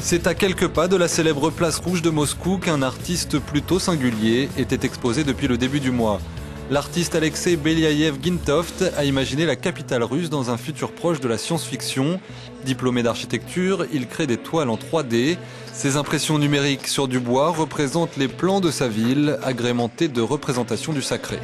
C'est à quelques pas de la célèbre place rouge de Moscou qu'un artiste plutôt singulier était exposé depuis le début du mois. L'artiste Alexei Beliaev-Gintoft a imaginé la capitale russe dans un futur proche de la science-fiction. Diplômé d'architecture, il crée des toiles en 3D. Ses impressions numériques sur du bois représentent les plans de sa ville, agrémentés de représentations du sacré.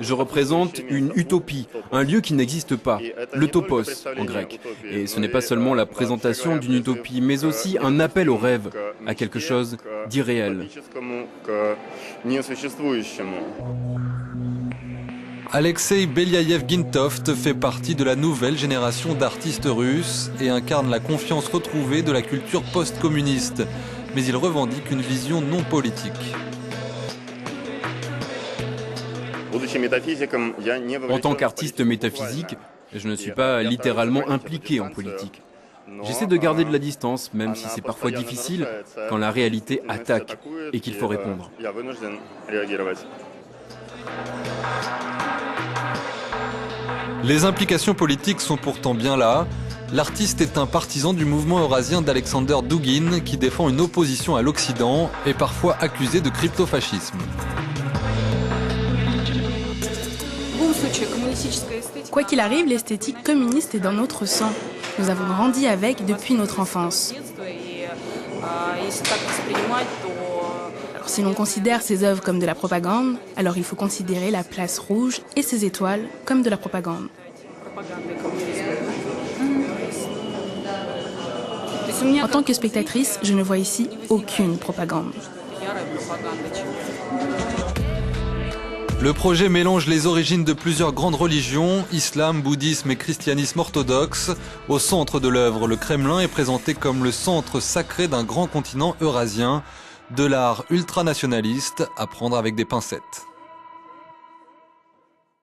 Je représente une utopie, un lieu qui n'existe pas, le topos en grec. Et ce n'est pas seulement la présentation d'une utopie, mais aussi un appel au rêve, à quelque chose d'irréel. Alexei Beliaev-Gintoft fait partie de la nouvelle génération d'artistes russes et incarne la confiance retrouvée de la culture post-communiste. Mais il revendique une vision non politique. En tant qu'artiste métaphysique, je ne suis pas littéralement impliqué en politique. J'essaie de garder de la distance, même si c'est parfois difficile, quand la réalité attaque et qu'il faut répondre. Les implications politiques sont pourtant bien là. L'artiste est un partisan du mouvement eurasien d'Alexander Dugin qui défend une opposition à l'Occident et parfois accusé de crypto-fascisme. Quoi qu'il arrive, l'esthétique communiste est dans notre sang. Nous avons grandi avec depuis notre enfance. Alors, si l'on considère ces œuvres comme de la propagande, alors il faut considérer la place rouge et ses étoiles comme de la propagande. En tant que spectatrice, je ne vois ici aucune propagande. Le projet mélange les origines de plusieurs grandes religions, islam, bouddhisme et christianisme orthodoxe. Au centre de l'œuvre, le Kremlin est présenté comme le centre sacré d'un grand continent eurasien, de l'art ultranationaliste à prendre avec des pincettes.